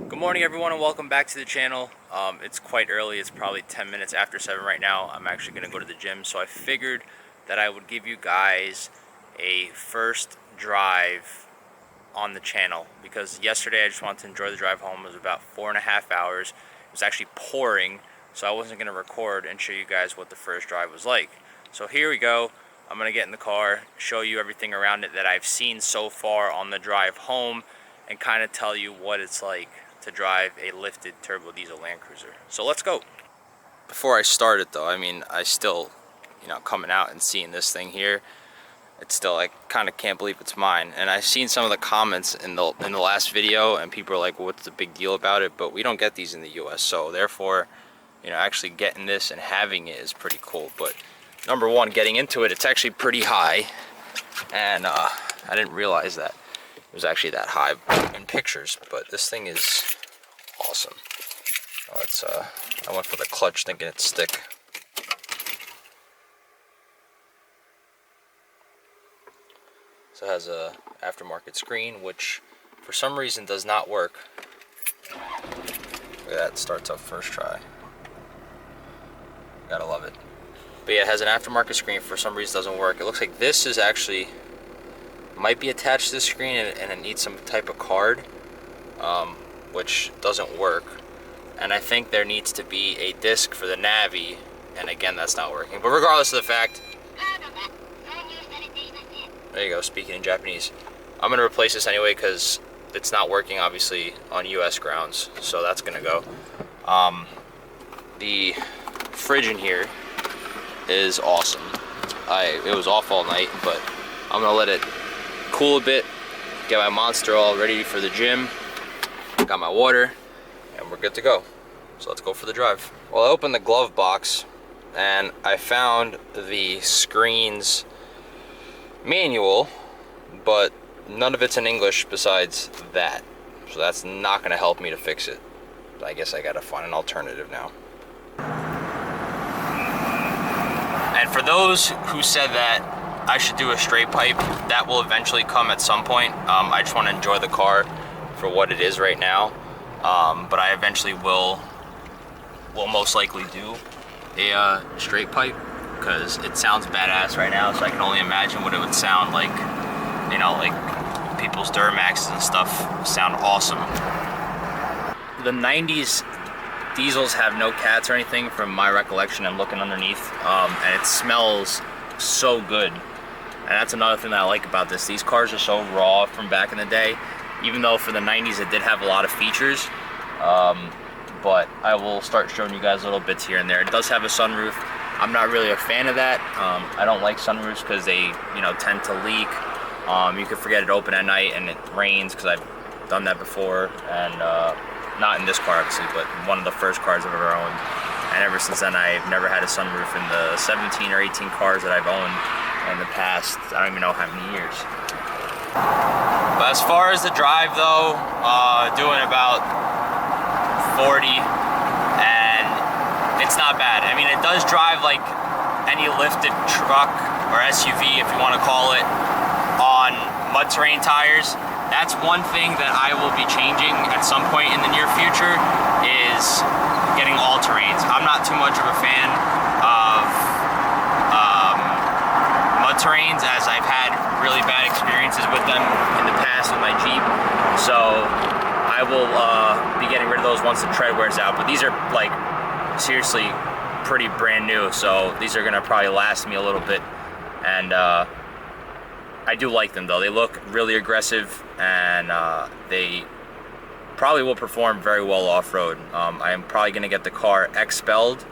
Good morning everyone and welcome back to the channel. It's quite early, it's probably 10 minutes after 7 right now. I'm actually going to go to the gym, so I figured that I would give you guys a first drive on the channel because yesterday I just wanted to enjoy the drive home. It was about 4.5 hours. It was actually pouring, so I wasn't going to record and show you guys what the first drive was like. So here we go. I'm going to get in the car, show you everything around it that I've seen so far on the drive home, and kind of tell you what it's like to drive a lifted turbo diesel Land Cruiser. So let's go. Before I start it though, I mean, I still, coming out and seeing this thing here, it's still, I kind of can't believe it's mine. And I've seen some of the comments in the last video, and people are like, well, what's the big deal about it? But we don't get these in the US, so therefore, actually getting this and having it is pretty cool. But number one, getting into it, it's actually pretty high, and I didn't realize that it was actually that high in pictures, but this thing is awesome. Oh, it's I went for the clutch thinking it'd stick. So it has a aftermarket screen, which for some reason does not work. Look at that, it starts up first try. Gotta love it. But yeah, it has an aftermarket screen, for some reason doesn't work. It looks like this is actually might be attached to the screen, and it needs some type of card, which doesn't work. And I think there needs to be a disc for the Navi, and again, that's not working. But regardless of the fact, there you go, speaking in Japanese. I'm gonna replace this anyway because it's not working, obviously, on US grounds, so that's gonna go. The fridge in here is awesome. It was off all night, but I'm gonna let it cool a bit, get my Monster all ready for the gym, got my water, and we're good to go. So let's go for the drive. Well, I opened the glove box and I found the screen's manual, but none of it's in English besides that. So that's not gonna help me to fix it. I guess I gotta find an alternative now. And for those who said that I should do a straight pipe, that will eventually come at some point. I just want to enjoy the car for what it is right now, but I eventually will most likely do a straight pipe because it sounds badass right now. So I can only imagine what it would sound like. Like people's Duramaxes and stuff sound awesome. The 90s diesels have no cats or anything from my recollection and looking underneath, and it smells so good. And that's another thing that I like about this. These cars are so raw from back in the day, even though for the 90s it did have a lot of features. But I will start showing you guys little bits here and there. It does have a sunroof. I'm not really a fan of that. I don't like sunroofs because they, tend to leak. You could forget it open at night and it rains, because I've done that before. And not in this car, obviously, but one of the first cars I've ever owned. And ever since then, I've never had a sunroof in the 17 or 18 cars that I've owned in the past, I don't even know how many years. But as far as the drive though, doing about 40, and it's not bad. I mean, it does drive like any lifted truck or SUV, if you want to call it, on mud terrain tires. That's one thing that I will be changing at some point in the near future, is getting all terrains. I'm not too much of a fan of mud terrains, as I've had really bad experiences with them in the past with my Jeep. So I will be getting rid of those once the tread wears out. But these are like seriously pretty brand new, so these are gonna probably last me a little bit. And I do like them though. They look really aggressive, and they probably will perform very well off-road. I am probably gonna get the car expelled,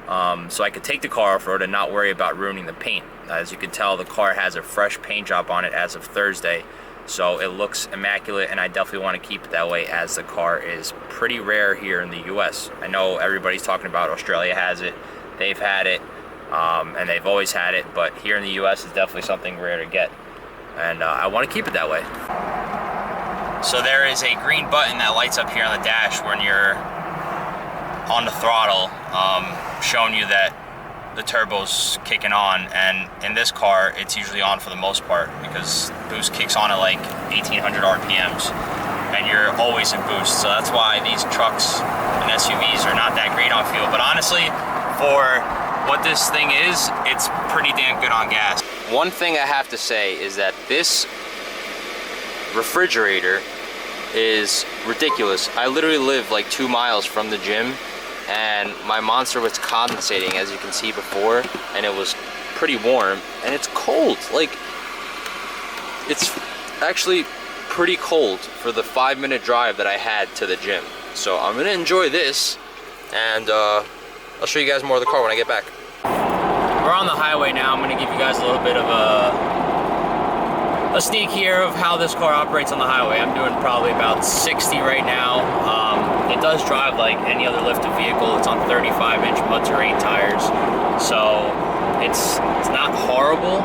so I could take the car off-road and not worry about ruining the paint. As you can tell, the car has a fresh paint job on it as of Thursday, so it looks immaculate, and I definitely want to keep it that way, as the car is pretty rare here in the US. I know everybody's talking about Australia has it, they've had it, and they've always had it, but here in the US it's definitely something rare to get, and I want to keep it that way. So there is a green button that lights up here on the dash when you're on the throttle, showing you that the turbo's kicking on, and in this car it's usually on for the most part because boost kicks on at like 1800 RPMs, and you're always in boost. So that's why these trucks and SUVs are not that great on fuel. But honestly, for what this thing is, it's pretty damn good on gas. One thing I have to say is that this refrigerator is ridiculous. I literally live like 2 miles from the gym, and my Monster was condensating, as you can see before, and it was pretty warm, and it's cold. Like, it's actually pretty cold for the 5-minute drive that I had to the gym. So I'm gonna enjoy this, and I'll show you guys more of the car when I get back. We're on the highway now. I'm gonna give you guys a little bit of a sneak here of how this car operates on the highway. I'm doing probably about 60 right now. It does drive like any other lifted vehicle. It's on 35-inch mud terrain tires, so it's not horrible.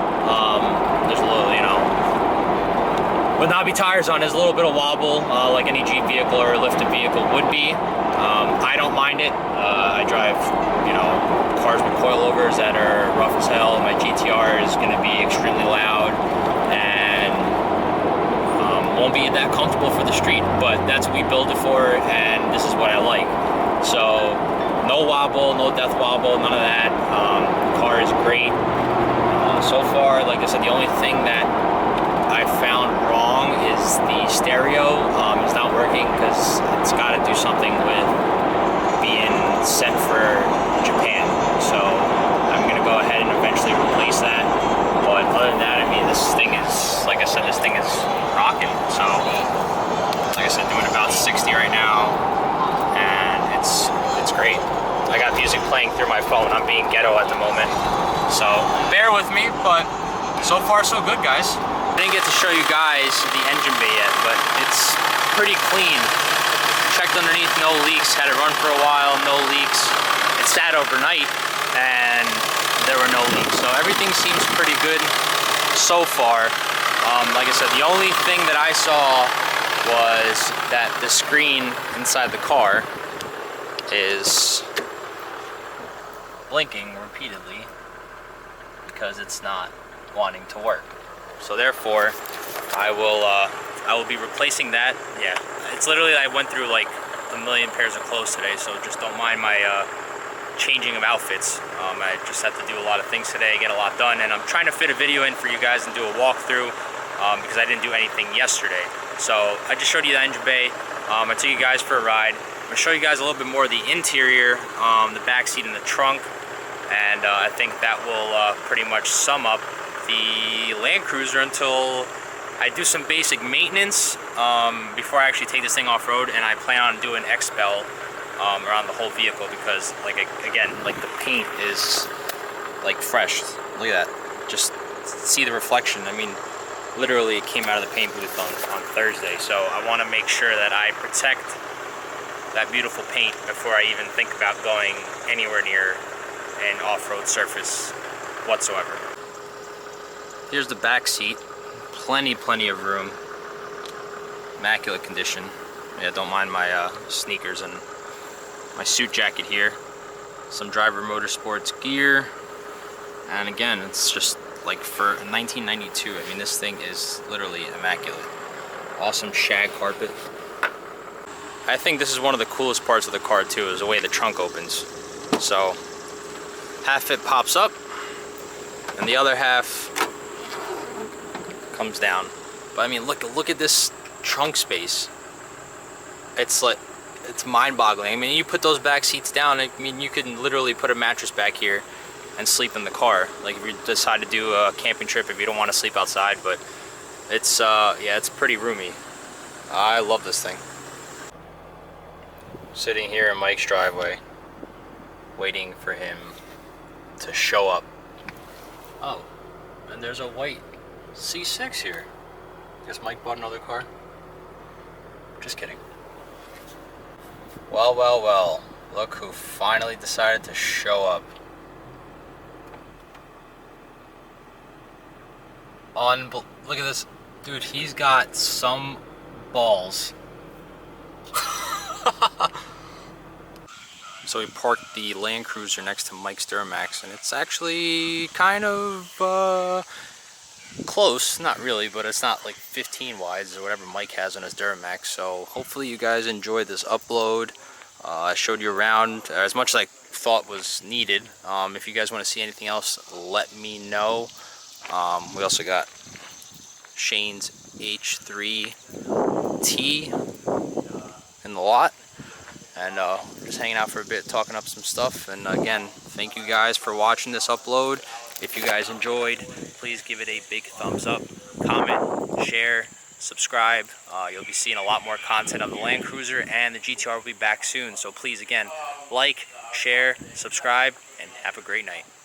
There's a little, you know, with knobby tires on, there's a little bit of wobble, like any Jeep vehicle or a lifted vehicle would be. I don't mind it. I drive, you know, cars with coilovers that are rough as hell. My GTR is going to be extremely loud and won't be that comfortable for the street, but that's what we build it for, and this is what I like. So no wobble, no death wobble, none of that. The car is great. So far, like I said, the only thing that I found wrong is the stereo. It's not working because it's got to do something with being set for Japan. So I'm gonna go ahead and eventually replace that. But other than that, I mean, this thing is, like I said, this thing is rocking. So, like I said, doing about 60 right now, and it's great. I got music playing through my phone. I'm being ghetto at the moment, so bear with me. But so far, so good, guys. I didn't get to show you guys the engine bay yet, but it's pretty clean. Checked underneath, no leaks. Had it run for a while, no leaks. It sat overnight, and there were no leaks. So everything seems pretty good so far. Like I said, the only thing that I saw was that the screen inside the car is blinking repeatedly because it's not wanting to work. So therefore, I will be replacing that. Yeah, it's literally, I went through like a million pairs of clothes today, so just don't mind my changing of outfits. I just have to do a lot of things today, get a lot done, and I'm trying to fit a video in for you guys and do a walkthrough because I didn't do anything yesterday. So I just showed you the engine bay. I took you guys for a ride. I'm gonna show you guys a little bit more of the interior, the back seat and the trunk, and I think that will pretty much sum up the Land Cruiser until I do some basic maintenance before I actually take this thing off-road, and I plan on doing expel around the whole vehicle because, like, again, like, the paint is like fresh. Look at that. Just see the reflection. I mean, literally it came out of the paint booth on Thursday, so I want to make sure that I protect that beautiful paint before I even think about going anywhere near an off-road surface whatsoever. Here's the back seat. Plenty of room. Immaculate condition. Yeah, don't mind my sneakers and my suit jacket here. Some Driver Motorsports gear. And again, it's just like for 1992. I mean, this thing is literally immaculate. Awesome shag carpet. I think this is one of the coolest parts of the car too, is the way the trunk opens. So half it pops up and the other half comes down. But I mean, look at this trunk space. It's like, it's mind-boggling. I mean, you put those back seats down, I mean, you can literally put a mattress back here and sleep in the car. Like if you decide to do a camping trip, if you don't want to sleep outside. But it's yeah, it's pretty roomy. I love this thing. Sitting here in Mike's driveway, waiting for him to show up. Oh, and there's a white C6 here. Guess Mike bought another car. Just kidding. Well, look who finally decided to show up. Look at this. Dude, he's got some balls. So we parked the Land Cruiser next to Mike's Duramax, and it's actually kind of close, not really, but it's not like 15 wides or whatever Mike has on his Duramax. So hopefully you guys enjoyed this upload. I showed you around as much as I thought was needed. If you guys want to see anything else, let me know. We also got Shane's H3T in the lot, and just hanging out for a bit, talking up some stuff. And again, thank you guys for watching this upload. If you guys enjoyed, please give it a big thumbs up, comment, share, subscribe. You'll be seeing a lot more content of the Land Cruiser, and the GTR will be back soon. So please, again, like, share, subscribe, and have a great night.